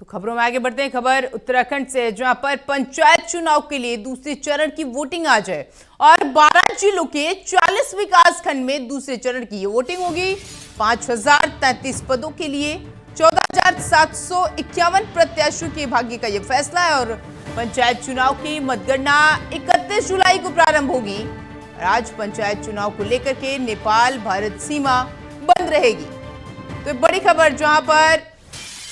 तो खबरों में आगे बढ़ते हैं। खबर उत्तराखंड से, जहां पर पंचायत चुनाव के लिए दूसरे चरण की वोटिंग आज है और 12 जिलों के 40 विकास खंड में दूसरे चरण की ये वोटिंग होगी। 5033 पदों के लिए 14,751 प्रत्याशियों के भाग्य का यह फैसला है और पंचायत चुनाव की मतगणना 31 जुलाई को प्रारंभ होगी। आज पंचायत चुनाव को लेकर के नेपाल भारत सीमा बंद रहेगी। तो बड़ी खबर, जहां पर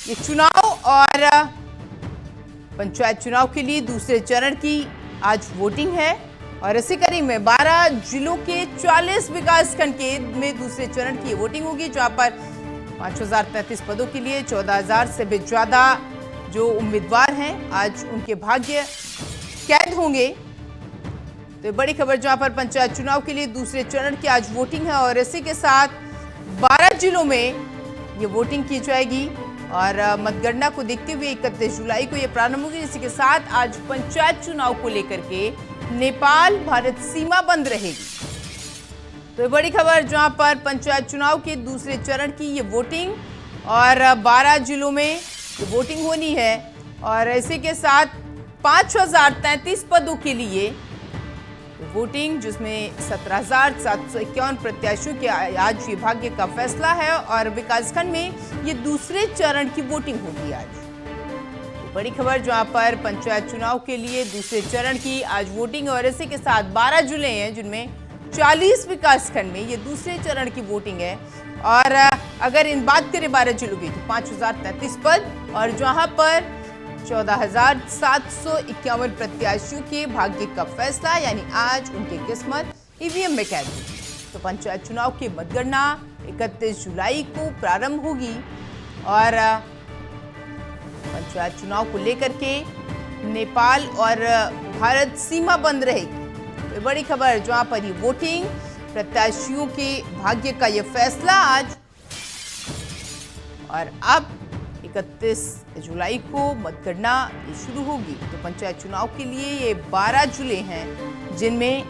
ये चुनाव और पंचायत चुनाव के लिए दूसरे चरण की आज वोटिंग है और इसी कड़ी में 12 जिलों के 40 विकास खंड के में दूसरे चरण की वोटिंग होगी, जहां पर 5033 पदों के लिए 14,000 से भी ज्यादा जो उम्मीदवार हैं आज उनके भाग्य कैद होंगे। तो बड़ी खबर, जहां पर पंचायत चुनाव के लिए दूसरे चरण की आज वोटिंग है और इसी के साथ 12 जिलों में ये वोटिंग की जाएगी और मतगणना को देखते हुए 31 जुलाई को यह प्रारंभ होगी। इसी के साथ आज पंचायत चुनाव को लेकर के नेपाल भारत सीमा बंद रहेगी। तो बड़ी खबर, जहां पर पंचायत चुनाव के दूसरे चरण की ये वोटिंग और 12 जिलों में ये वोटिंग होनी है और इसी के साथ 5033 पदों के लिए वोटिंग, जिसमें 17,751 प्रत्याशियों के आज ये भाग्य का फैसला है और विकासखंड में ये दूसरे चरण की वोटिंग होगी आज। तो बड़ी खबर, जहां पर पंचायत चुनाव के लिए दूसरे चरण की आज वोटिंग और इसी के साथ 12 जिले हैं जिनमें 40 विकासखंड में ये दूसरे चरण की वोटिंग है और अगर इन बात करें 12 जिलों की तो 5033 पद और जहां पर 14,751 प्रत्याशियों के भाग्य का फैसला, यानी आज उनकी किस्मत ईवीएम में कैद होगी। तो पंचायत चुनाव की मतगणना 31 जुलाई को प्रारंभ होगी और पंचायत चुनाव को लेकर के नेपाल और भारत सीमा बंद रहेगी। तो बड़ी खबर, जहां पर ये वोटिंग, प्रत्याशियों के भाग्य का ये फैसला आज और अब 31 जुलाई को मतगणना शुरू होगी। तो पंचायत चुनाव के लिए ये 12 जिले हैं जिनमें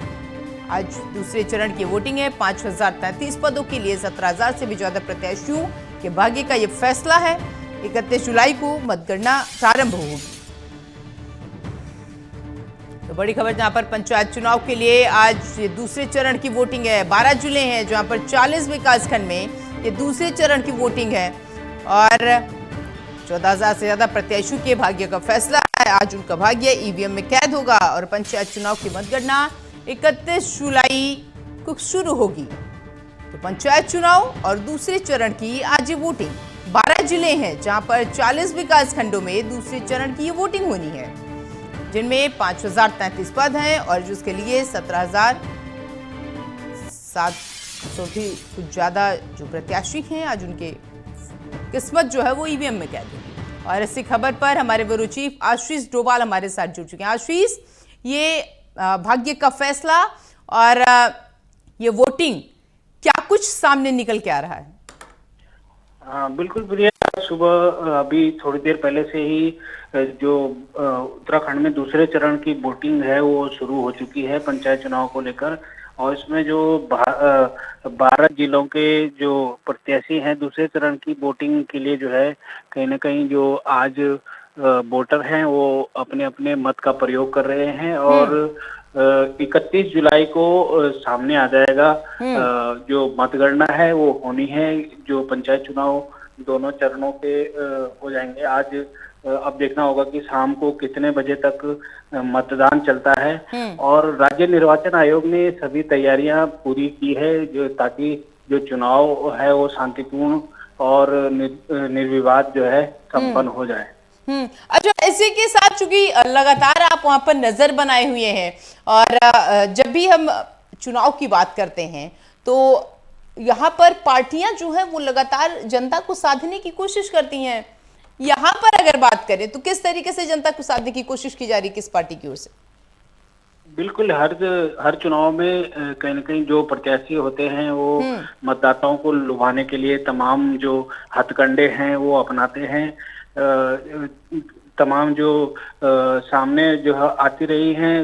आज दूसरे चरण की वोटिंग है। 5033 पदों के लिए 17,000 से भी ज्यादा प्रत्याशियों के भाग्य का ये फैसला है। 31 जुलाई को मतगणना प्रारंभ होगी। तो बड़ी खबर, जहां पर पंचायत चुनाव के लिए आज ये दूसरे चरण की वोटिंग है। 12 जिले हैं जहां पर 40 विकास खंड में ये दूसरे चरण की वोटिंग है और 14,000 से ज्यादा प्रत्याशियों के भाग्य का फैसला है। आज उनका भाग्य ईवीएम में कैद होगा और पंचायत चुनाव की मतगणना 31 जुलाई को शुरू होगी। तो पंचायत चुनाव और दूसरे चरण की आज ये वोटिंग, 12 जिले हैं जहां पर 40 विकास खंडों में दूसरे चरण की ये वोटिंग होनी है, जिनमें 5033 पद हैं और जिसके लिए 17,700 भी कुछ ज्यादा जो प्रत्याशी हैं आज उनके किस्मत जो है वो ईवीएम में कैद होगी। और इसी खबर पर हमारे ब्यूरो चीफ आशीष डोभाल हमारे साथ जुड़ चुके हैं। आशीष, ये भाग्य का फैसला और ये वोटिंग क्या कुछ सामने निकल के आ रहा है? बिल्कुल प्रिया, सुबह अभी थोड़ी देर पहले से ही जो उत्तराखंड में दूसरे चरण की वोटिंग है वो शुरू हो चुकी है पंचायत चुनाव को लेकर और इसमें जो 12 जिलों के जो प्रत्याशी हैं दूसरे चरण की वोटिंग के लिए जो है कहीं ना कहीं जो आज वोटर हैं वो अपने अपने मत का प्रयोग कर रहे हैं और 31 जुलाई को सामने आ जाएगा जो मतगणना है वो होनी है। जो पंचायत चुनाव दोनों चरणों के हो जाएंगे। आज अब देखना होगा कि शाम को कितने बजे तक मतदान चलता है और राज्य निर्वाचन आयोग ने सभी तैयारियां पूरी की है जो ताकि जो चुनाव है वो शांतिपूर्ण और निर्विवाद जो है संपन्न हो जाए। अच्छा, इसी के साथ चूंकि लगातार आप वहां पर नजर बनाए हुए हैं और जब भी हम चुनाव की बात करते हैं तो यहाँ पर पार्टियां जो है वो लगातार जनता को साधने की कोशिश करती हैं। यहाँ पर अगर बात करें तो किस तरीके से जनता को साधने की कोशिश की जा रही है, किस पार्टी की ओर से? बिल्कुल, हर चुनाव में कहीं न कहीं जो प्रत्याशी होते हैं वो मतदाताओं को लुभाने के लिए तमाम जो हथकंडे हैं वो अपनाते हैं तमाम जो सामने जो है आती रही हैं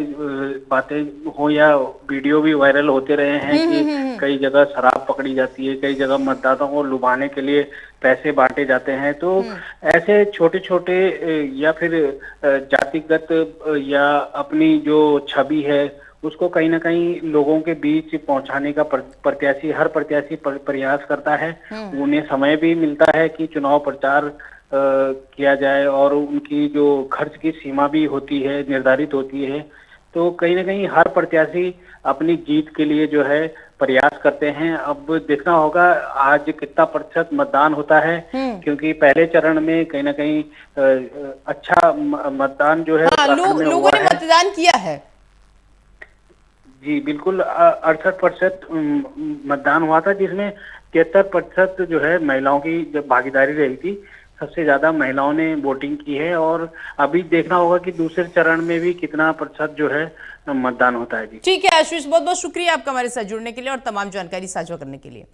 बातें हो या वीडियो भी वायरल होते रहे हैं कि कई जगह शराब पकड़ी जाती है, कई जगह मतदाताओं को लुभाने के लिए पैसे बांटे जाते हैं। तो ऐसे छोटे छोटे या फिर जातिगत या अपनी जो छवि है उसको कहीं ना कहीं लोगों के बीच पहुंचाने का हर प्रत्याशी प्रयास करता है। उन्हें समय भी मिलता है कि चुनाव प्रचार किया जाए और उनकी जो खर्च की सीमा भी होती है, निर्धारित होती है। तो कहीं ना कहीं हर प्रत्याशी अपनी जीत के लिए जो है प्रयास करते हैं। अब देखना होगा आज कितना प्रतिशत मतदान होता है, क्योंकि पहले चरण में कहीं ना कहीं अच्छा मतदान जो है हाँ, लोगों ने मतदान किया है। जी बिल्कुल, 68% मतदान हुआ था, जिसमें 73% जो है महिलाओं की जब भागीदारी रही थी। सबसे ज्यादा महिलाओं ने वोटिंग की है और अभी देखना होगा कि दूसरे चरण में भी कितना प्रतिशत जो है मतदान होता है। जी ठीक है आशीष, बहुत बहुत शुक्रिया आपका हमारे साथ जुड़ने के लिए और तमाम जानकारी साझा करने के लिए।